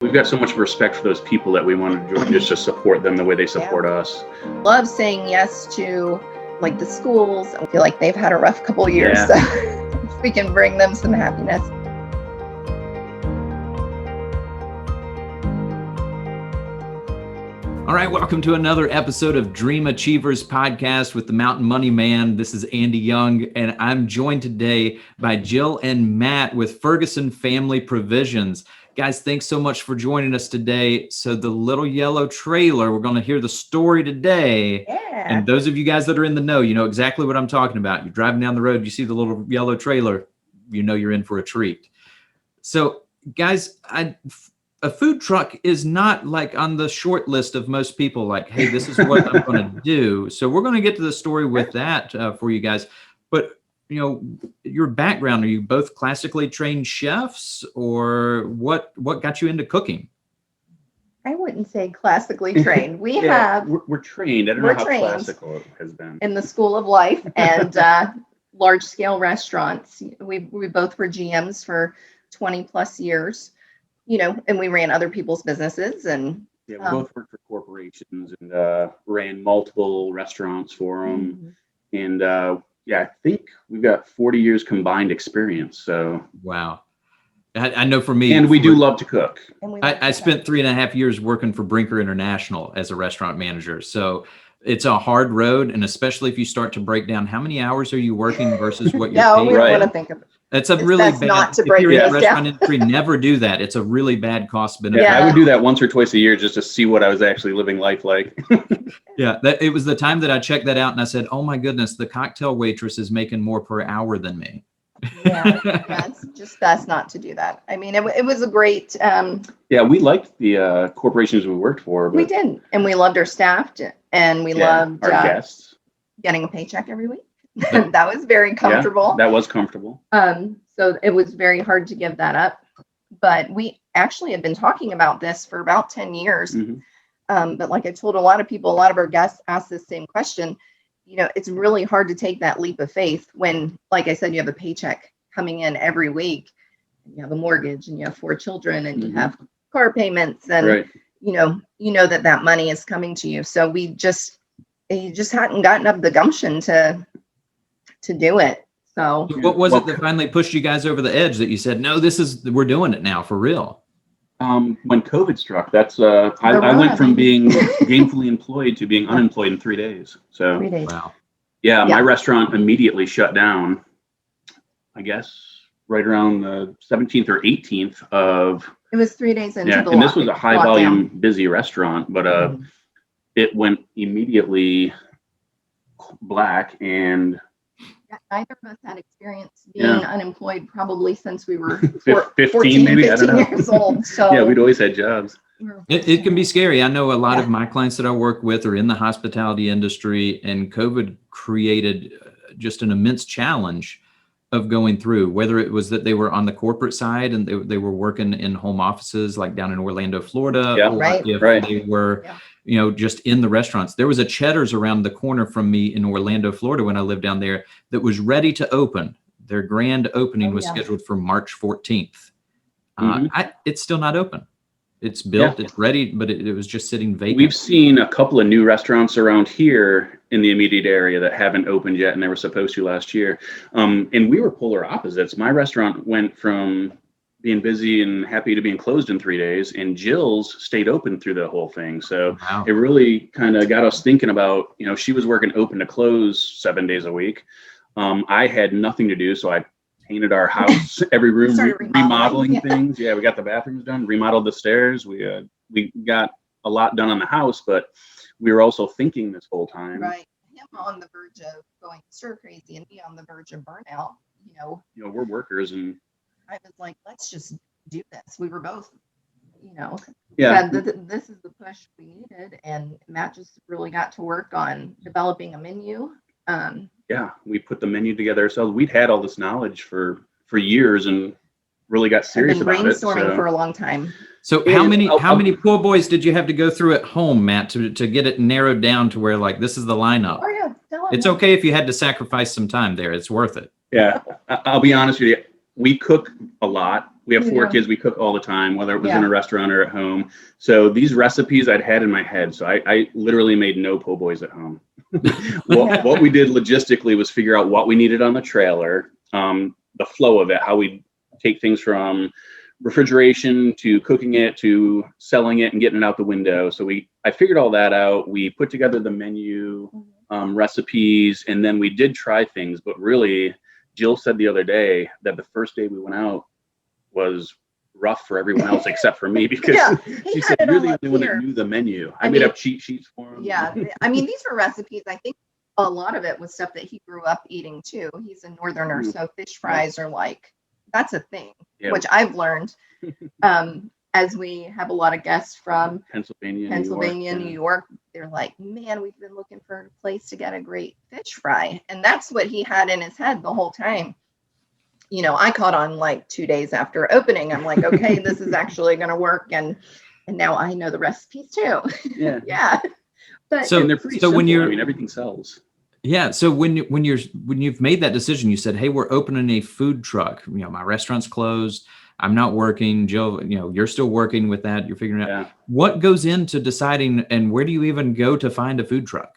We've got so much respect for those people that we want to just to support them the way they support us. Love saying yes to like the schools. I feel like they've had a rough couple of years, so if we can bring them some happiness. All right, welcome to another episode of Dream Achievers Podcast with the Mountain Money Man. This is Andy Young, and I'm joined today by Jill and Matt with Ferguson Family Provisions. Guys, thanks so much for joining us today. So the little yellow trailer, we're going to hear the story today. Yeah. And those of you guys that are in the know, you know exactly what I'm talking about. You're driving down the road, you see the little yellow trailer, you know you're in for a treat. So guys, a food truck is not like on the short list of most people, like, hey, this is what I'm going to do. So we're going to get to the story with that for you guys. But, you know, your background, are you both classically trained chefs, or what got you into cooking? I wouldn't say classically trained. We're trained. I don't know how classical it has been. In the school of life and large scale restaurants. We both were GMs for 20 plus years. You know, and we ran other people's businesses, and we both worked for corporations and ran multiple restaurants for them. Mm-hmm. And I think we've got 40 years combined experience. So wow, I know for me, and we do love to cook. I spent 3.5 years working for Brinker International as a restaurant manager. So it's a hard road, and especially if you start to break down how many hours are you working versus what you're paid. We don't want to think of it. It's a really bad, not to break if you're in the this restaurant down. industry, never do that. It's a really bad cost benefit. Yeah, I would do that once or twice a year just to see what I was actually living life like. Yeah, it was the time that I checked that out and I said, oh my goodness, the cocktail waitress is making more per hour than me. Yeah, it's just best not to do that. I mean, it was a great... we liked the corporations we worked for. But we did, and we loved our staff, and we loved our guests. Getting a paycheck every week. That was very comfortable. Yeah, that was comfortable. So it was very hard to give that up. But we actually had been talking about this for about 10 years. Mm-hmm. But like I told a lot of people, a lot of our guests asked this same question. You know, it's really hard to take that leap of faith when, like I said, you have a paycheck coming in every week. And you have a mortgage, and you have 4 children, and you have car payments, and you know that money is coming to you. So you just hadn't gotten up the gumption to do it. So what was it that finally pushed you guys over the edge that you said, no, we're doing it now for real? When COVID struck, that's I went from being gainfully employed to being unemployed in 3 days. So 3 days. Wow. Yeah, my restaurant immediately shut down, I guess right around the 17th or 18th of... It was 3 days into the and this was a high volume, busy restaurant, but it went immediately black. And neither of us had experience being unemployed probably since we were 15 maybe, 15 I don't know. years old. So we'd always had jobs. It can be scary. I know a lot of my clients that I work with are in the hospitality industry, and COVID created just an immense challenge of going through, whether it was that they were on the corporate side and they were working in home offices like down in Orlando, Florida, or if they were just in the restaurants. There was a Cheddar's around the corner from me in Orlando, Florida, when I lived down there, that was ready to open. Their grand opening was scheduled for March 14th. It's still not open. It's built, it's ready, but it was just sitting vacant. We've seen a couple of new restaurants around here in the immediate area that haven't opened yet, and they were supposed to last year. And we were polar opposites. My restaurant went from being busy and happy to being closed in 3 days, and Jill's stayed open through the whole thing. So it really kind of got us thinking about, she was working open to close 7 days a week. I had nothing to do, so I painted our house, every room, remodeling things. Yeah, we got the bathrooms done, remodeled the stairs. We got a lot done on the house, but we were also thinking this whole time. Right. Him on the verge of going stir crazy, and me on the verge of burnout. We're workers, and I was like, let's just do this. We were both, this is the push we needed, and Matt just really got to work on developing a menu. We put the menu together ourselves. We'd had all this knowledge for years and really got serious about it. Brainstorming for a long time. So how many pool boys did you have to go through at home, Matt, to get it narrowed down to where, like, this is the lineup? Oh yeah, it's okay if you had to sacrifice some time there. It's worth it. Yeah, I'll be honest with you. We cook a lot. We have 4 kids. We cook all the time, whether it was in a restaurant or at home. So these recipes I'd had in my head. So I literally made no po' boys at home. What we did logistically was figure out what we needed on the trailer, the flow of it, how we take things from refrigeration to cooking it to selling it and getting it out the window. So I figured all that out. We put together the menu, recipes, and then we did try things. But really, Jill said the other day that the first day we went out was rough for everyone else except for me, because she said really the one that knew the menu. I made up cheat sheets for him. Yeah, I mean, these were recipes. I think a lot of it was stuff that he grew up eating too. He's a northerner, so fish fries are like, that's a thing, which I've learned as we have a lot of guests from Pennsylvania, New York. They're like, man, we've been looking for a place to get a great fish fry. And that's what he had in his head the whole time. You know, I caught on like 2 days after opening. I'm like, okay, this is actually going to work. And now I know the recipes too. Yeah. But and they're pretty simple. I mean, everything sells. Yeah. So when you've made that decision, you said, hey, we're opening a food truck. You know, my restaurant's closed. I'm not working. Jill, you know, you're still working with that. You're figuring out what goes into deciding, and where do you even go to find a food truck?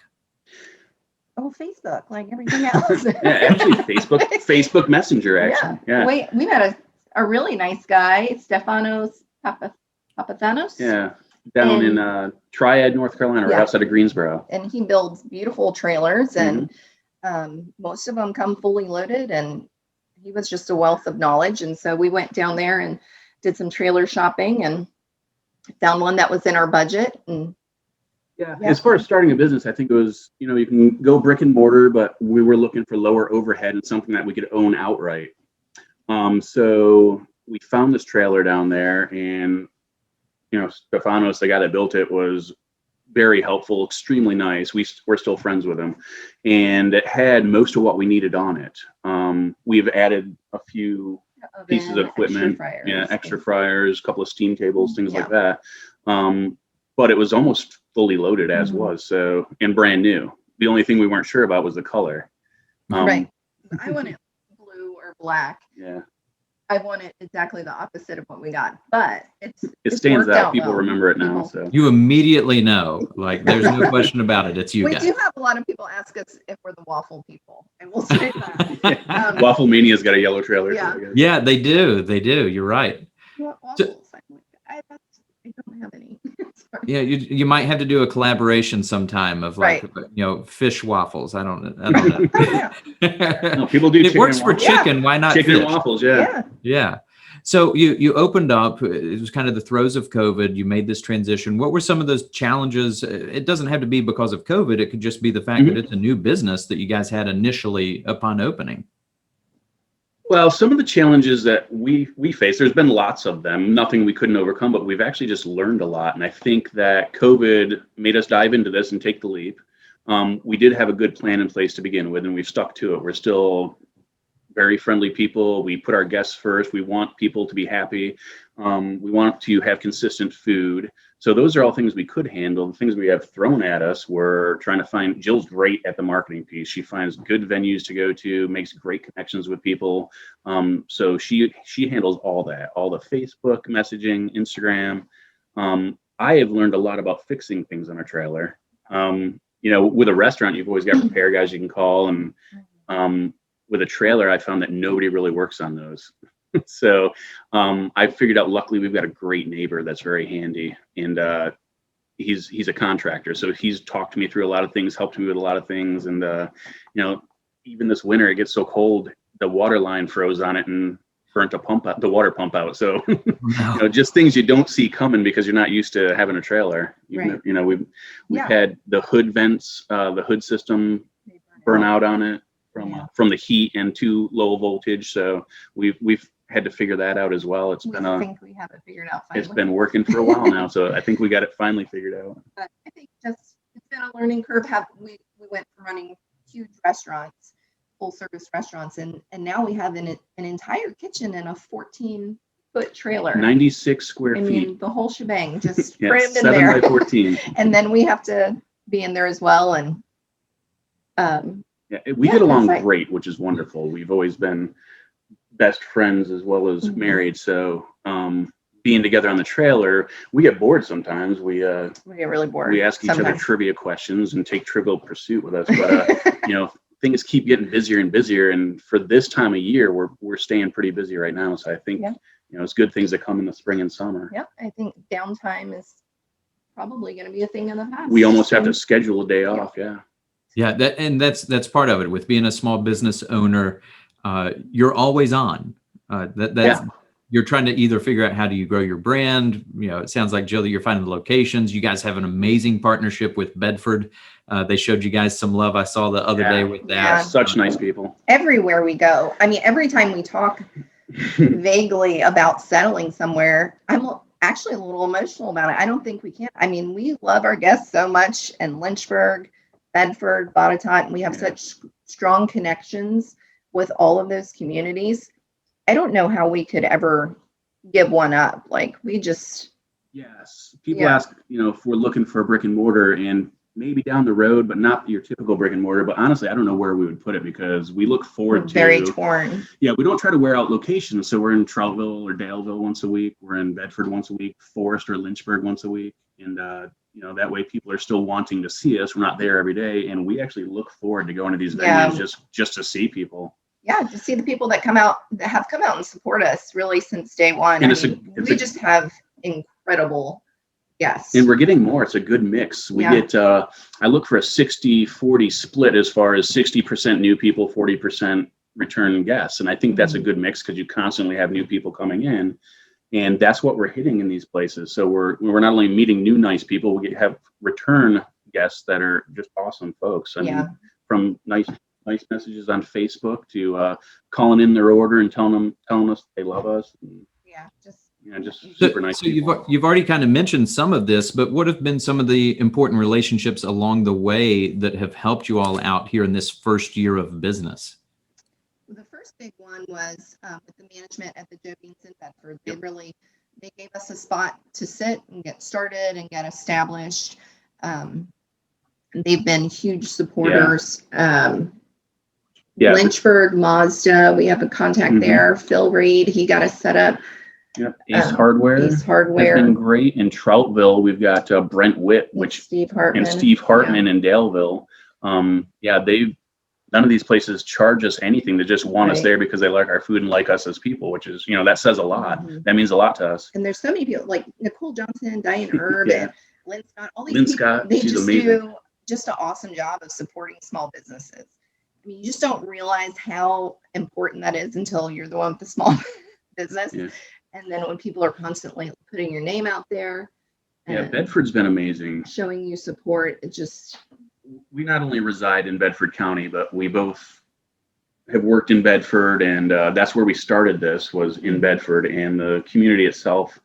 Oh, Facebook, like everything else. Actually, Facebook Messenger, actually. Yeah. We met a really nice guy, Stefanos Papathanos. Yeah. Down in Triad, North Carolina, right outside of Greensboro. And he builds beautiful trailers, and most of them come fully loaded, and he was just a wealth of knowledge. And so we went down there and did some trailer shopping and found one that was in our budget. And as far as starting a business, I think it was, you know, you can go brick and mortar, but we were looking for lower overhead and something that we could own outright. So we found this trailer down there, and you know, Stefanos, the guy that built it, was very helpful, extremely nice. We're still friends with him, and it had most of what we needed on it. We've added a few pieces of equipment, extra fryers, a couple of steam tables, things like that. But it was almost fully loaded as was, so, and brand new. The only thing we weren't sure about was the color. Right. I want it blue or black. Yeah. I want it exactly the opposite of what we got, but it stands out. People remember it now. So you immediately know, like, there's no question about it. It's you. We do have a lot of people ask us if we're the waffle people, and we'll say that. Waffle Mania's got a yellow trailer. Yeah, they do. They do. You're right. Waffles. I don't have any. Yeah, you might have to do a collaboration sometime of like, you know, fish waffles. I don't know. No, people do. It works for chicken. Why not chicken fish? And waffles? Yeah. So you opened up. It was kind of the throes of COVID. You made this transition. What were some of those challenges? It doesn't have to be because of COVID. It could just be the fact that it's a new business that you guys had initially upon opening. Well, some of the challenges that we face, there's been lots of them, nothing we couldn't overcome, but we've actually just learned a lot. And I think that COVID made us dive into this and take the leap. We did have a good plan in place to begin with, and we've stuck to it. We're still very friendly people. We put our guests first. We want people to be happy. We want to have consistent food. So those are all things we could handle. The things we have thrown at us were trying to find. Jill's great at the marketing piece. She finds good venues to go to, makes great connections with people. So she handles all that, all the Facebook messaging, Instagram. I have learned a lot about fixing things on a trailer. You know, with a restaurant, you've always got repair guys you can call, and with a trailer, I found that nobody really works on those. So I figured out, luckily, we've got a great neighbor that's very handy, and he's a contractor. So he's talked to me through a lot of things, helped me with a lot of things. And, you know, even this winter, it gets so cold, the water line froze on it and burnt the water pump out. So, you know, just things you don't see coming because you're not used to having a trailer. You know, we've had the hood vents, the hood system burn out on it from the heat and too low voltage. So we've had to figure that out as well. I think we have it figured out finally. It's been working for a while now, so I think we got it finally figured out. But I think it's been a learning curve. We went from running huge restaurants, full service restaurants, and now we have an entire kitchen in a 14-foot trailer. 96 square feet. I mean, the whole shebang, just crammed in there. 7 by 14. And then we have to be in there as well. And we get along great, which is wonderful. We've always been best friends as well as Mhm. married. So being together on the trailer, we get bored sometimes. We get really bored. we ask each other sometimes. trivia questions and take Trivial Pursuit with us. But things keep getting busier and busier. And for this time of year, we're staying pretty busy right now. So I think Yeah. it's good things that come in the spring and summer. Yeah, I think downtime is probably going to be a thing in the past. We almost have to schedule a day off. Yeah. Yeah, that's part of it. With being a small business owner, you're always on. You're trying to either figure out how do you grow your brand. It sounds like, Jill, that you're finding the locations. You guys have an amazing partnership with Bedford. They showed you guys some love. I saw the other day with that. Yeah. Such nice people. Everywhere we go. I mean, every time we talk vaguely about settling somewhere, I'm actually a little emotional about it. I don't think we can. I mean, we love our guests so much in Lynchburg, Bedford, Botetourt, and we have such strong connections with all of those communities. I don't know how we could ever give one up. Like, we just. Yes. People ask, if we're looking for a brick and mortar, and maybe down the road, but not your typical brick and mortar. But honestly, I don't know where we would put it, because we look forward to. Very torn. Yeah, we don't try to wear out locations. So we're in Troutdale or Daleville once a week. We're in Bedford once a week, Forest or Lynchburg once a week. And, that way people are still wanting to see us. We're not there every day. And we actually look forward to going to these venues just to see people. Yeah, to see the people that have come out and support us really since day one. And we just have incredible guests. And we're getting more. It's a good mix. We get, I look for a 60-40 split as far as 60% new people, 40% return guests. And I think that's a good mix, because you constantly have new people coming in. And that's what we're hitting in these places. So we're not only meeting new nice people, we have return guests that are just awesome folks. I mean, from nice messages on Facebook to calling in their order and telling us they love us. And, just super nice. So you've already kind of mentioned some of this, but what have been some of the important relationships along the way that have helped you all out here in this first year of business? The first big one was with the management at the Joe Beans in Bedford. They gave us a spot to sit and get started and get established. They've been huge supporters. Lynchburg, Mazda, we have a contact there. Phil Reed, he got us set up. Yep. Ace Hardware has been great. In Troutdale, we've got Brent Witt, Steve Hartman in Daleville. None of these places charge us anything. They just want us there because they like our food and like us as people, which is, that says a lot. That means a lot to us. And there's so many people like Nicole Johnson, Diane Herb, and Lynn Scott. All these Lynn people, Scott, they she's just amazing. do just an awesome job of supporting small businesses. I mean, you just don't realize how important that is until you're the one with the small business. Yeah. And then when people are constantly putting your name out there. Bedford's been amazing. Showing you support. It just. We not only reside in Bedford County, but we both have worked in Bedford, and that's where we started. This was in Bedford, and the community itself,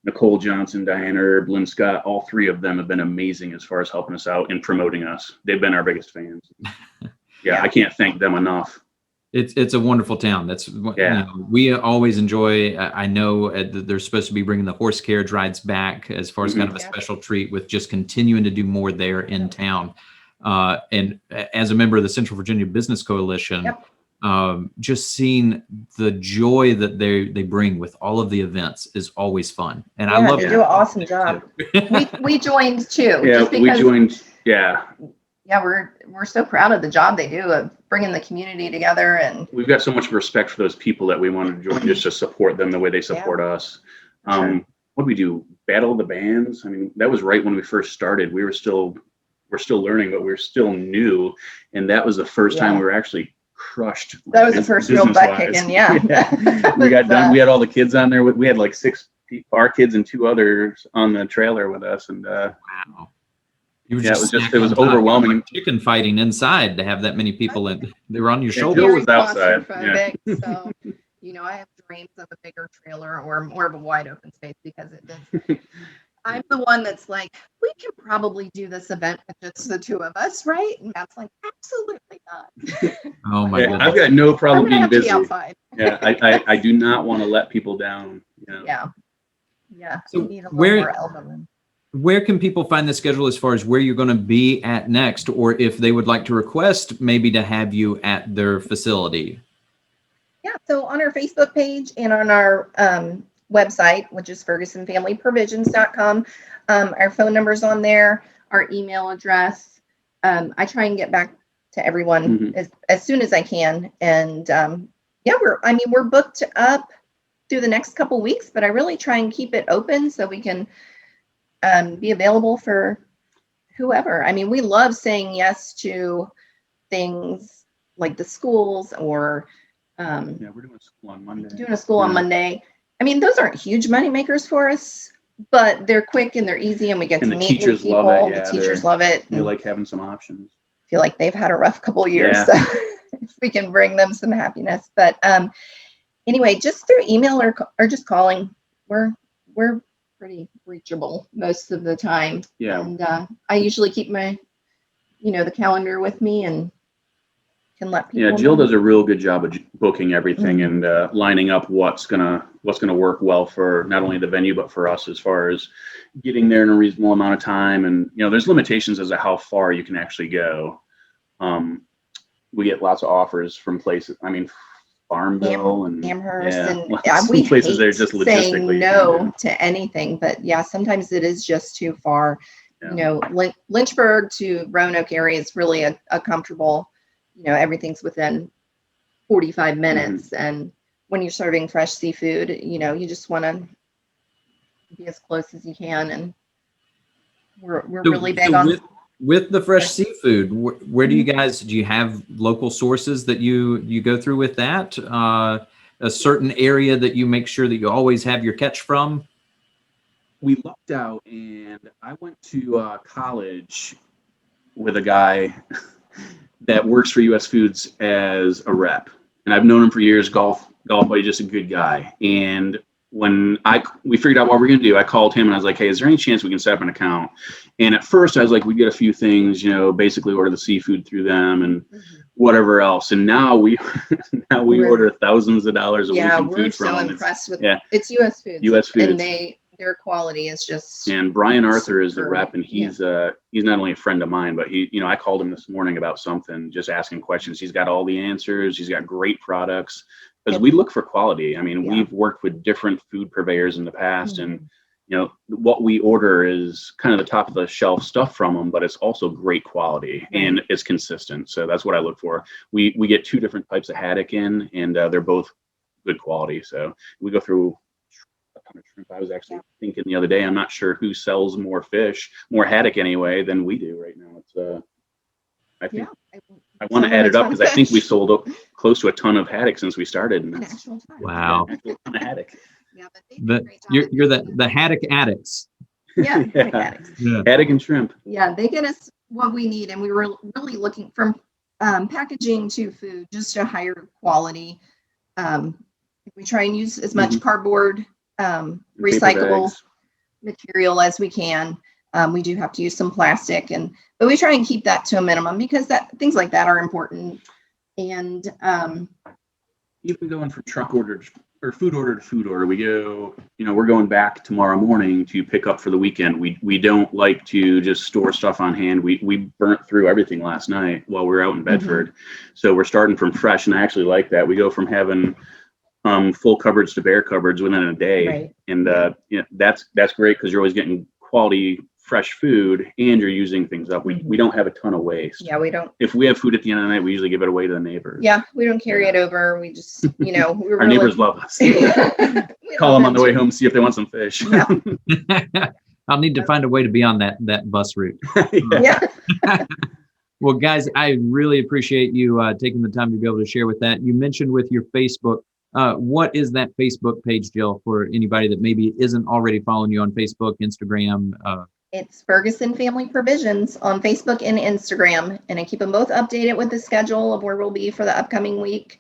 Nicole Johnson, Diane Herb, Lynn Scott, all three of them have been amazing as far as helping us out and promoting us. They've been our biggest fans. I can't thank them enough. It's a wonderful town. That's we always enjoy. I know they're supposed to be bringing the horse carriage rides back as far as kind of a special treat, with just continuing to do more there in town. And as a member of the Central Virginia Business Coalition, just seeing the joy that they bring with all of the events is always fun. And I love they do an awesome job. we joined too. We joined. We're so proud of the job they do of bringing the community together, and we've got so much respect for those people that we want to join just to support them the way they support us. What do we do? Battle of the Bands. I mean, that was right when we first started. We're still learning, but we're still new, and that was the first time we were actually crushed. That was the first real butt kicking. We got done. We had all the kids on there. We had like 6 our kids and 2 others on the trailer with us, and wow. It was overwhelming. Like chicken fighting inside to have that many people, and they were on your shoulder. Jill was outside. So, I have dreams of a bigger trailer or more of a wide open space, because I'm the one that's like, we can probably do this event with just the 2 of us, right? And Matt's like, absolutely not. Oh my goodness. I've got no problem being busy. Outside. I do not want to let people down. Yeah. So we need a little more elbow room. Where can people find the schedule as far as where you're going to be at next, or if they would like to request maybe to have you at their facility? Yeah, So on our Facebook page and on our website, which is fergusonfamilyprovisions.com, our phone number's on there, our email address. I try and get back to everyone as soon as I can. And we're booked up through the next couple weeks, but I really try and keep it open so we can be available for whoever. I mean, we love saying yes to things like the schools or we're doing a school on Monday. On Monday. I mean, those aren't huge money makers for us, but they're quick and they're easy, and we get to meet new people. Love it. Yeah, the teachers love it. They like having some options. Feel like they've had a rough couple of years, so if we can bring them some happiness. But anyway, just through email or just calling, we're pretty reachable most of the time. Yeah. And I usually keep my, the calendar with me and can let people. Yeah, Jill does a real good job of booking everything and lining up what's gonna work well for not only the venue but for us as far as getting there in a reasonable amount of time. And there's limitations as to how far you can actually go. We get lots of offers from places. I mean, Farmville and Amherst, and some places they're just logistically no to anything. But yeah, sometimes it is just too far. Yeah. Lynchburg to Roanoke area is really a comfortable. Everything's within 45 minutes. And when you're serving fresh seafood, you just want to be as close as you can. And we're really big on with the fresh seafood. Where do you have local sources that you go through with that? A certain area that you make sure that you always have your catch from? We lucked out, and I went to college with a guy that works for US Foods as a rep. And I've known him for years, golf buddy, just a good guy. And when we figured out what we're going to do, I called him and I was like, hey, is there any chance we can set up an account? And at first I was like, we get a few things, basically order the seafood through them and whatever else. And now we order thousands of dollars a week in food from them. We're so impressed with it's US Foods. US Foods. And their quality is just. And Brian Arthur is the rep, and he's not only a friend of mine, but I called him this morning about something, just asking questions. He's got all the answers. He's got great products because we look for quality. I mean, we've worked with different food purveyors in the past, and what we order is kind of the top of the shelf stuff from them, but it's also great quality and it's consistent. So that's what I look for. We get two different types of haddock in, and they're both good quality. So we go through a ton of shrimp. I was actually thinking the other day, I'm not sure who sells more fish, more haddock anyway, than we do right now. It's I think I want to add it up because I think we sold up close to a ton of haddock since we started. And that's, wow. A ton of haddock. Yeah, but you're the haddock addicts. Yeah, haddock and shrimp. Yeah, they get us what we need, and we were really looking from packaging to food, just a higher quality. We try and use as much cardboard, recyclable material as we can. We do have to use some plastic, but we try and keep that to a minimum because things like that are important. And even going from truck order or food order to food order, we go, we're going back tomorrow morning to pick up for the weekend. We don't like to just store stuff on hand. We burnt through everything last night while we were out in Bedford. So we're starting from fresh, and I actually like that. We go from having full cupboards to bare cupboards within a day. Right. And that's great because you're always getting quality fresh food and you're using things up. We don't have a ton of waste. Yeah, we don't. If we have food at the end of the night, we usually give it away to the neighbors. Yeah, we don't carry it over. We just, our neighbors love us. Call them on the way home, see if they want some fish. Yeah. I'll need to find a way to be on that bus route. Yeah. Well, guys, I really appreciate you taking the time to be able to share with that. You mentioned with your Facebook. What is that Facebook page, Jill, for anybody that maybe isn't already following you on Facebook, Instagram? It's Ferguson Family Provisions on Facebook and Instagram, and I keep them both updated with the schedule of where we'll be for the upcoming week.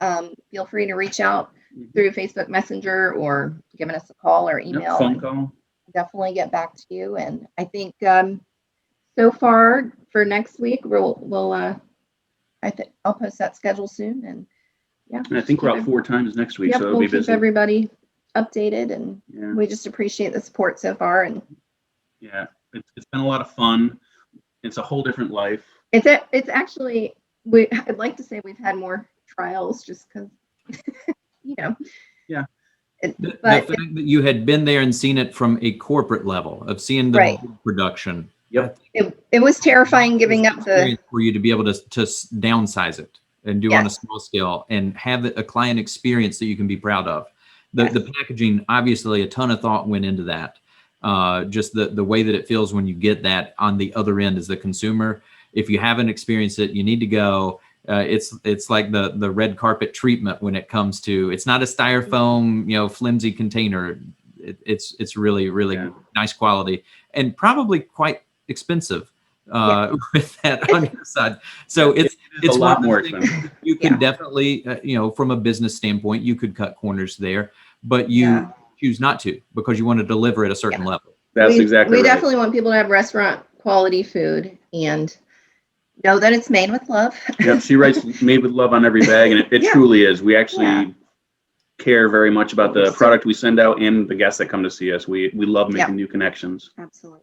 Feel free to reach out through Facebook Messenger or giving us a call or email. Phone call. Definitely get back to you. And I think so far for next week, I'll post that schedule soon. And and I think we're out 4 times next week, so it'll be busy. Keep everybody updated, and we just appreciate the support so far. And it's been a lot of fun. It's a whole different life. It's actually I'd like to say we've had more trials just because you know. Yeah. The But fact that you had been there and seen it from a corporate level of seeing the Right. production. Yep. it was terrifying giving up the, experience for you to be able to downsize it and do on a Yes. small scale and have a client experience that you can be proud of. Yes. The packaging, obviously a ton of thought went into that. Just the way that it feels when you get that on the other end as the consumer. If you haven't experienced it, you need to go. It's like the red carpet treatment when it comes to, it's not a styrofoam, flimsy container. It's really, really nice quality and probably quite expensive with that on your side. So it's a lot more expensive. You could definitely, from a business standpoint, you could cut corners there, but you choose not to because you want to deliver at a certain level. That's exactly we right. definitely want people to have restaurant quality food and know that it's made with love. Yep, she writes "made with love" on every bag, and it truly is. We actually care very much about the product we send out and the guests that come to see us. We love making new connections. Absolutely.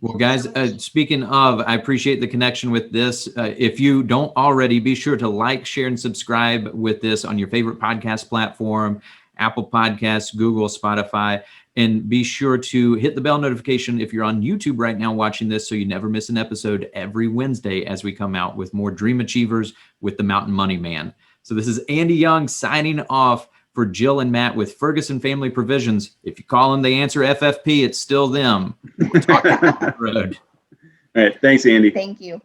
Well, guys, speaking of, I appreciate the connection with this. If you don't already, be sure to like, share, and subscribe with this on your favorite podcast platform, Apple Podcasts, Google, Spotify, and be sure to hit the bell notification if you're on YouTube right now watching this so you never miss an episode every Wednesday as we come out with more Dream Achievers with the Mountain Money Man. So this is Andy Young signing off for Jill and Matt with Ferguson Family Provisions. If you call them, they answer FFP, it's still them. We'll talk down the road. All right. Thanks, Andy. Thank you.